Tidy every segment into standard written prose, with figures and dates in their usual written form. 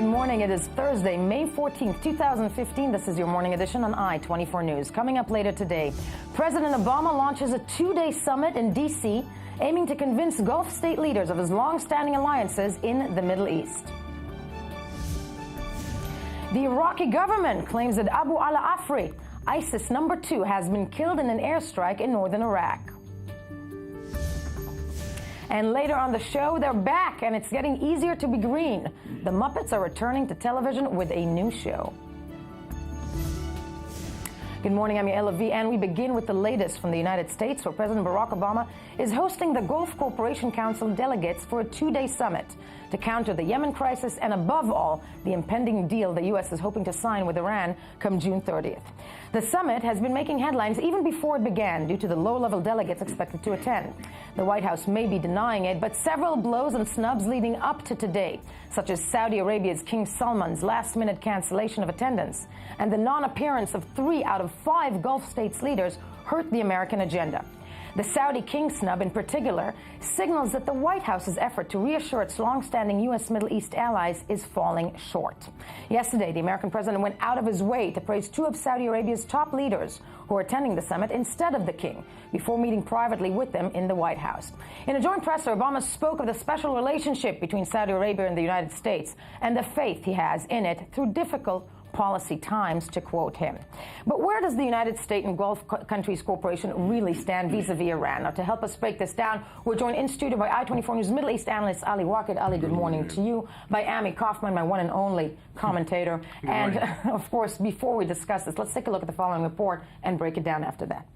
Good morning. It is Thursday, May 14th, 2015. This is your morning edition on I-24 News. Coming up later today, President Obama launches a two-day summit in D.C. aiming to convince Gulf state leaders of his long-standing alliances in the Middle East. The Iraqi government claims that Abu al-Afri, ISIS #2, has been killed in an airstrike in northern Iraq. And later on the show, they're back, and it's getting easier to be green. The Muppets are returning to television with a new show. Good morning, I'm Yael Levi, and we begin with the latest from the United States, where President Barack Obama is hosting the Gulf Cooperation Council delegates for a two-day summit to counter the Yemen crisis and, above all, the impending deal the U.S. is hoping to sign with Iran come June 30th. The summit has been making headlines even before it began due to the low-level delegates expected to attend. The White House may be denying it, but several blows and snubs leading up to today, such as Saudi Arabia's King Salman's last-minute cancellation of attendance and the non-appearance of 3 out of 5 Gulf states' leaders, hurt the American agenda. The Saudi king snub, in particular, signals that the White House's effort to reassure its long-standing U.S. Middle East allies is falling short. Yesterday, the American president went out of his way to praise 2 of Saudi Arabia's top leaders who are attending the summit instead of the king, before meeting privately with them in the White House. In a joint presser, Obama spoke of the special relationship between Saudi Arabia and the United States and the faith he has in it through difficult policy times, to quote him. But where does the United States and Gulf countries cooperation really stand vis-a-vis Iran? Now, to help us break this down, we're joined in studio by I-24 News Middle East analyst Ali Waqid. Ali, good morning to you. By Amy Kaufman, my one and only commentator. And, of course, before we discuss this, let's take a look at the following report and break it down after that.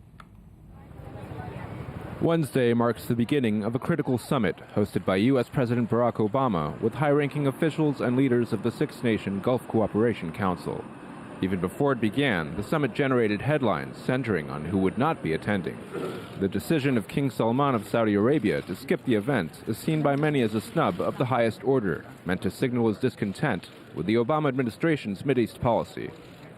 Wednesday marks the beginning of a critical summit hosted by U.S. President Barack Obama with high-ranking officials and leaders of the six-nation Gulf Cooperation Council. Even before it began, the summit generated headlines centering on who would not be attending. The decision of King Salman of Saudi Arabia to skip the event is seen by many as a snub of the highest order, meant to signal his discontent with the Obama administration's Mideast policy.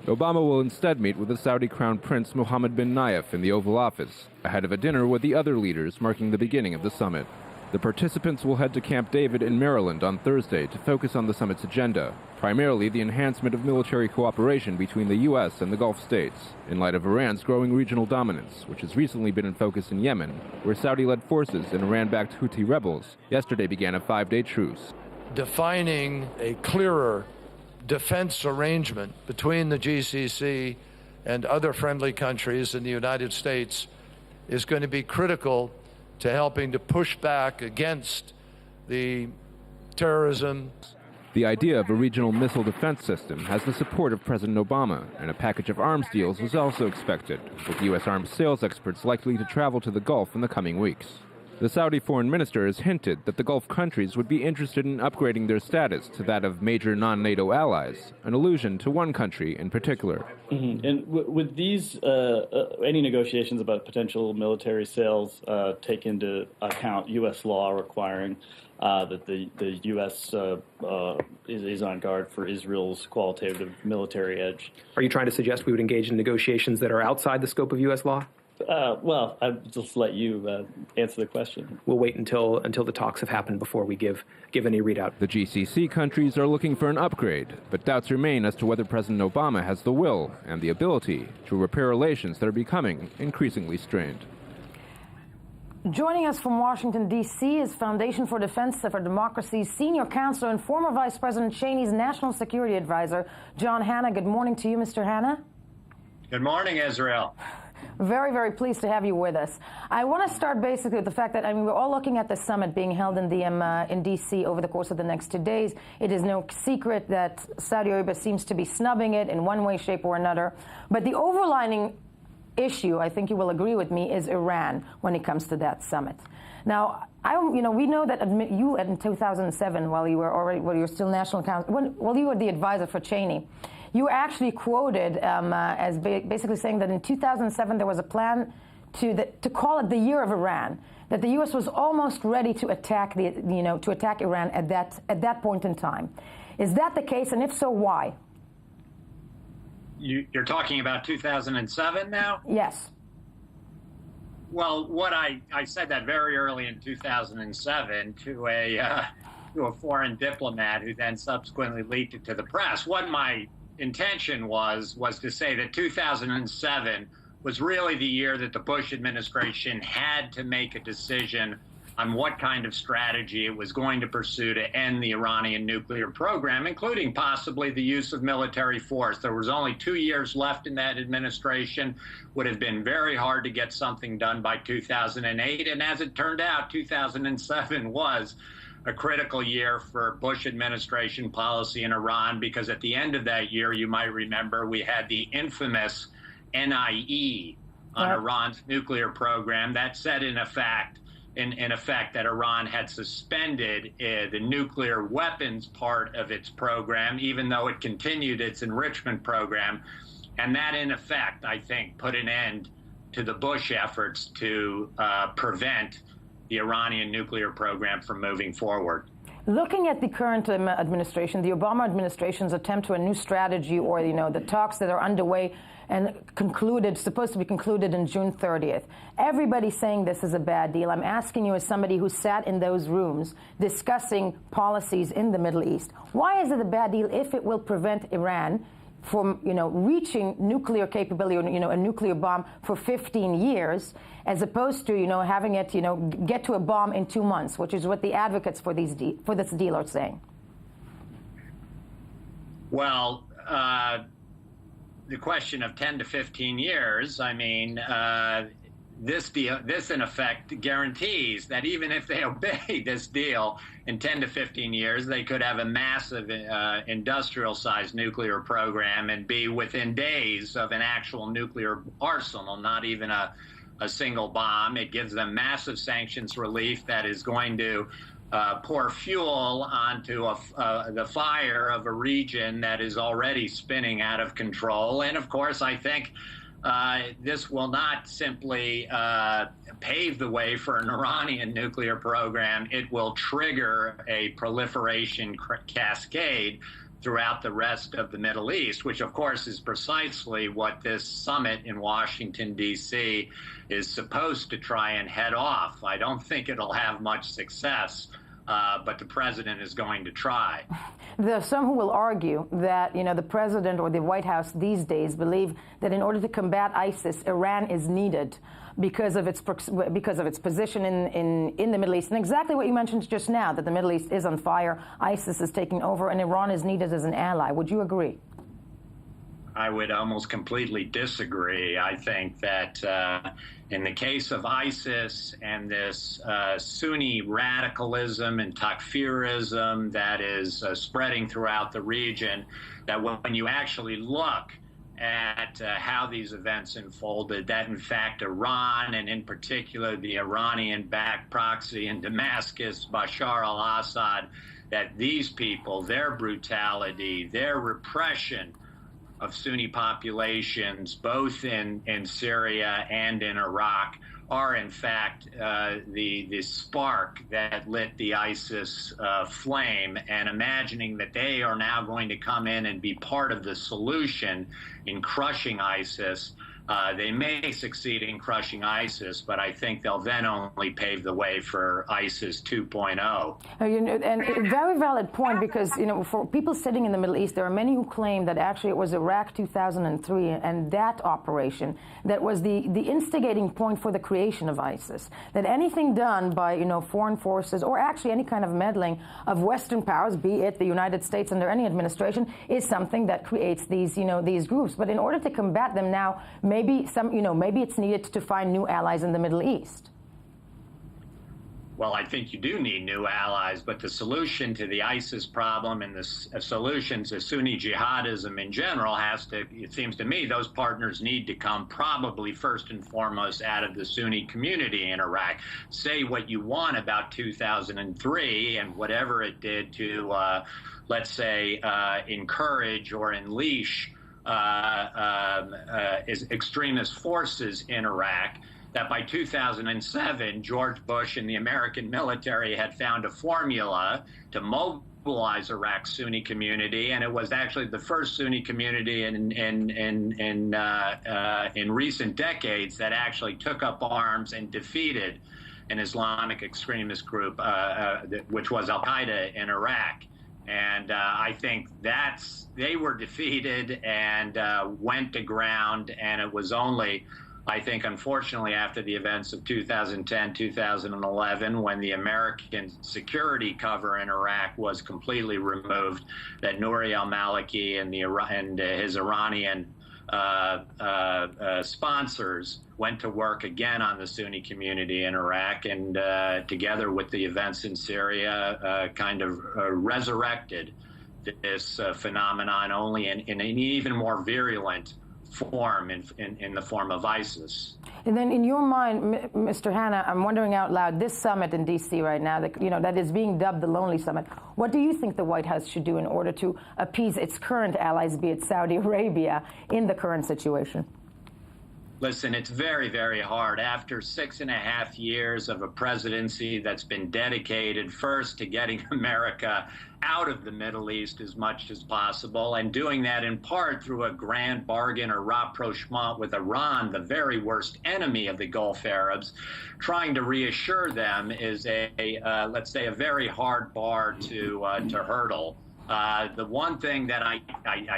Obama will instead meet with the Saudi Crown Prince Mohammed bin Nayef in the Oval Office, ahead of a dinner with the other leaders marking the beginning of the summit. The participants will head to Camp David in Maryland on Thursday to focus on the summit's agenda, primarily the enhancement of military cooperation between the U.S. and the Gulf states, in light of Iran's growing regional dominance, which has recently been in focus in Yemen, where Saudi-led forces and Iran-backed Houthi rebels yesterday began a 5-day truce. Defining a clearer defense arrangement between the GCC and other friendly countries in the United States is going to be critical to helping to push back against the terrorism. The idea of a regional missile defense system has the support of President Obama, and a package of arms deals is also expected, with U.S. arms sales experts likely to travel to the Gulf in the coming weeks. The Saudi foreign minister has hinted that the Gulf countries would be interested in upgrading their status to that of major non-NATO allies, an allusion to one country in particular. Mm-hmm. And with these, any negotiations about potential military sales take into account U.S. law requiring that the U.S. is on guard for Israel's qualitative military edge. Are you trying to suggest we would engage in negotiations that are outside the scope of U.S. law? Well, I'll just let you answer the question. We'll wait until the talks have happened before we give any readout. The GCC countries are looking for an upgrade, but doubts remain as to whether President Obama has the will and the ability to repair relations that are becoming increasingly strained. Joining us from Washington, D.C. is Foundation for Defense for Democracy's senior counselor and former Vice President Cheney's national security advisor, John Hanna. Good morning to you, Mr. Hanna. Good morning, Israel. Very, very pleased to have you with us. I want to start basically with the fact that, we're all looking at the summit being held in D.C. over the course of the next 2 days. It is no secret that Saudi Arabia seems to be snubbing it in one way, shape, or another. But the overlining issue, I think you will agree with me, is Iran when it comes to that summit. Now, we know that you in 2007, while you were still national counsel, while you were the advisor for Cheney, you were actually quoted as basically saying that in 2007 there was a plan to call it the year of Iran, that the U.S. was almost ready to attack Iran at that point in time. Is that the case, and if so, why? You're talking about 2007 now? Yes. Well, what I said that very early in 2007 to a to a foreign diplomat who then subsequently leaked it to the press. What my intention was to say that 2007 was really the year that the Bush administration had to make a decision on what kind of strategy it was going to pursue to end the Iranian nuclear program, including possibly the use of military force. There was only 2 years left in that administration. Would have been very hard to get something done by 2008. And as it turned out, 2007 was a critical year for Bush administration policy in Iran, because at the end of that year, you might remember, we had the infamous NIE on Iran's nuclear program that said, in effect, that Iran had suspended the nuclear weapons part of its program, even though it continued its enrichment program. And that, in effect, I think, put an end to the Bush efforts to prevent the Iranian nuclear program from moving forward. Looking at the current administration, the Obama administration's attempt to a new strategy, or the talks that are underway and supposed to be concluded in June 30th. Everybody's saying this is a bad deal. I'm asking you, as somebody who sat in those rooms discussing policies in the Middle East, why is it a bad deal if it will prevent Iran from, reaching nuclear capability, or, a nuclear bomb for 15 years, as opposed to, having it, get to a bomb in 2 months, which is what the advocates for this deal are saying? Well, the question of 10 to 15 years, I mean, this in effect guarantees that even if they obey this deal in 10 to 15 years, they could have a massive industrial-sized nuclear program and be within days of an actual nuclear arsenal, not even a single bomb. It gives them massive sanctions relief that is going to pour fuel onto the fire of a region that is already spinning out of control. And of course, I think this will not simply pave the way for an Iranian nuclear program. It will trigger a proliferation cascade throughout the rest of the Middle East, which of course is precisely what this summit in Washington, D.C. is supposed to try and head off. I don't think it'll have much success, but the president is going to try. There are some who will argue that, the president or the White House these days believe that in order to combat ISIS, Iran is needed because of its position in the Middle East. And exactly what you mentioned just now, that the Middle East is on fire, ISIS is taking over, and Iran is needed as an ally. Would you agree? I would almost completely disagree. I think that in the case of ISIS and this Sunni radicalism and takfirism that is spreading throughout the region, that when you actually look at how these events unfolded, that in fact Iran, and in particular the Iranian-backed proxy in Damascus, Bashar al-Assad, that these people, their brutality, their repression of Sunni populations, both in Syria and in Iraq, are in fact the spark that lit the ISIS flame. And imagining that they are now going to come in and be part of the solution in crushing ISIS, they may succeed in crushing ISIS, but I think they'll then only pave the way for ISIS 2.0. And a very valid point, because, for people sitting in the Middle East, there are many who claim that actually it was Iraq 2003 and that operation that was the instigating point for the creation of ISIS. That anything done by, foreign forces, or actually any kind of meddling of Western powers, be it the United States under any administration, is something that creates these, these groups. But in order to combat them now, maybe it's needed to find new allies in the Middle East. Well, I think you do need new allies, but the solution to the ISIS problem and the solution to Sunni jihadism in general it seems to me, those partners need to come probably first and foremost out of the Sunni community in Iraq. Say what you want about 2003 and whatever it did to, let's say, encourage or unleash extremist forces in Iraq, that by 2007, George Bush and the American military had found a formula to mobilize Iraq's Sunni community, and it was actually the first Sunni community in recent decades that actually took up arms and defeated an Islamic extremist group, which was Al-Qaeda in Iraq. And I think they were defeated and went to ground. And it was only, I think, unfortunately, after the events of 2010, 2011, when the American security cover in Iraq was completely removed, that Nouri al-Maliki and his Iranian sponsors went to work again on the Sunni community in Iraq, and together with the events in Syria, kind of resurrected this phenomenon, only in an even more virulent form, in the form of ISIS. And then in your mind, Mr. Hanna, I'm wondering out loud, this summit in D.C. right now, that is being dubbed the Lonely Summit, what do you think the White House should do in order to appease its current allies, be it Saudi Arabia, in the current situation? Listen, it's very, very hard. After 6.5 years of a presidency that's been dedicated first to getting America out of the Middle East as much as possible, and doing that in part through a grand bargain or rapprochement with Iran, the very worst enemy of the Gulf Arabs, trying to reassure them is let's say, a very hard bar to hurdle. The one thing that I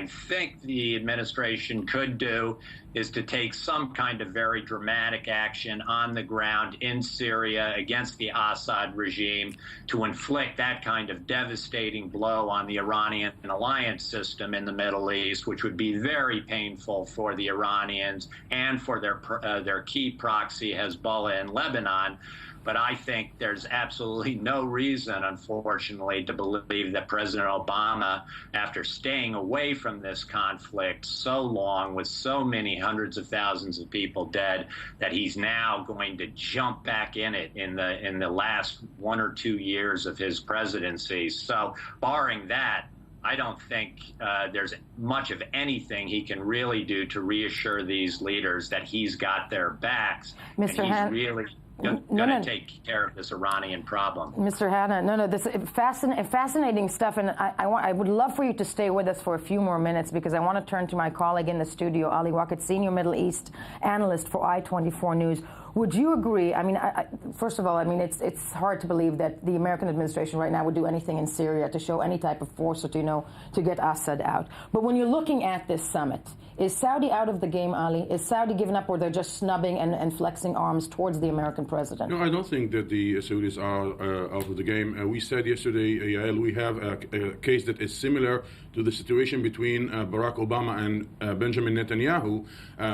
think the administration could do is to take some kind of very dramatic action on the ground in Syria against the Assad regime to inflict that kind of devastating blow on the Iranian alliance system in the Middle East, which would be very painful for the Iranians and for their key proxy, Hezbollah in Lebanon. But I think there's absolutely no reason, unfortunately, to believe that President Obama, after staying away from this conflict so long with so many hundreds of thousands of people dead, that he's now going to jump back in it in the last 1 or 2 years of his presidency. So barring that, I don't think there's much of anything he can really do to reassure these leaders that he's got their backs. Mr. And Hanna, he's really going to take care of this Iranian problem. Mr. Hanna, this is fascinating stuff, and I would love for you to stay with us for a few more minutes, because I want to turn to my colleague in the studio, Ali Waqid, senior Middle East analyst for I-24 News. Would you agree? I mean, first of all, I mean, it's hard to believe that the American administration right now would do anything in Syria to show any type of force or to get Assad out. But when you're looking at this summit, is Saudi out of the game, Ali? Is Saudi giving up, or they're just snubbing and flexing arms towards the American president? No, I don't think that the Saudis are out of the game. We said yesterday, Yael, we have a case that is similar to the situation between Barack Obama and Benjamin Netanyahu,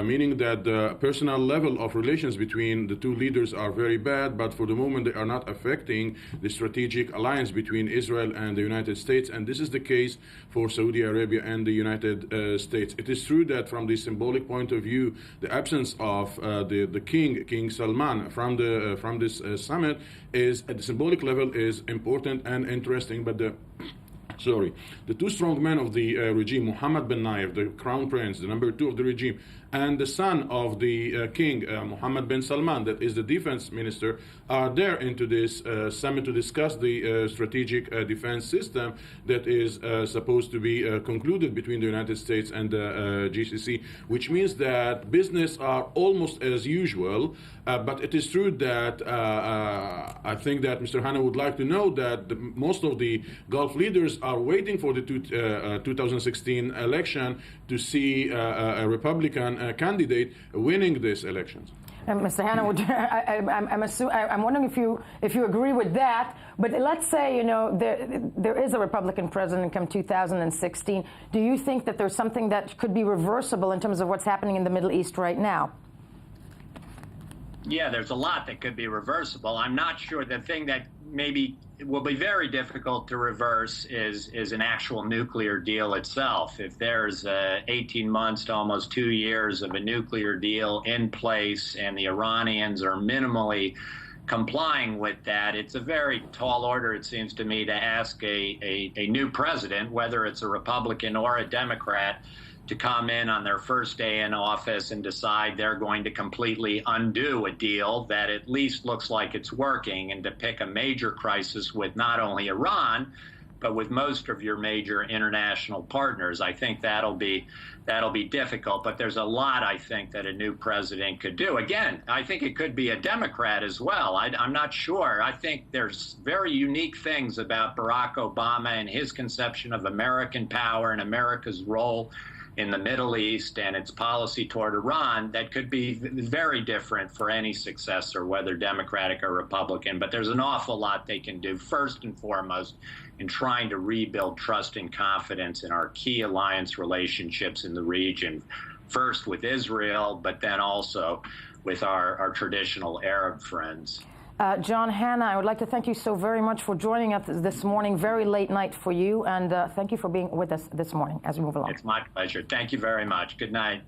meaning that the personal level of relations between the two leaders are very bad, but for the moment they are not affecting the strategic alliance between Israel and the United States, and this is the case for Saudi Arabia and the United States. It is true that from the symbolic point of view, the absence of the King Salman from this summit is, at the symbolic level, is important and interesting, but the two strong men of the regime, Mohammed bin Nayef, the crown prince, the number 2 of the regime, and the son of the king, Mohammed bin Salman, that is the defense minister, are there into this summit to discuss the strategic defense system that is supposed to be concluded between the United States and the GCC, which means that business are almost as usual. But it is true that I think that Mr. Hanna would like to know that most of the Gulf leaders are waiting for the 2016 election to see a Republican candidate winning this elections. Mr. Hanna, I'm wondering if you agree with that. But let's say there is a Republican president come 2016. Do you think that there's something that could be reversible in terms of what's happening in the Middle East right now? Yeah, there's a lot that could be reversible. I'm not sure. The thing that maybe will be very difficult to reverse is an actual nuclear deal itself. If there's 18 months to almost 2 years of a nuclear deal in place and the Iranians are minimally complying with that, it's a very tall order, it seems to me, to ask a new president, whether it's a Republican or a Democrat, to come in on their first day in office and decide they're going to completely undo a deal that at least looks like it's working, and to pick a major crisis with not only Iran, but with most of your major international partners. I think that'll be difficult. But there's a lot, I think, that a new president could do. Again, I think it could be a Democrat as well. I'm not sure. I think there's very unique things about Barack Obama and his conception of American power and America's role in the Middle East and its policy toward Iran that could be very different for any successor, whether Democratic or Republican. But there's an awful lot they can do, first and foremost, in trying to rebuild trust and confidence in our key alliance relationships in the region, first with Israel, but then also with our traditional Arab friends. John, Hanna, I would like to thank you so very much for joining us this morning. Very late night for you, and thank you for being with us this morning as we move along. It's my pleasure. Thank you very much. Good night.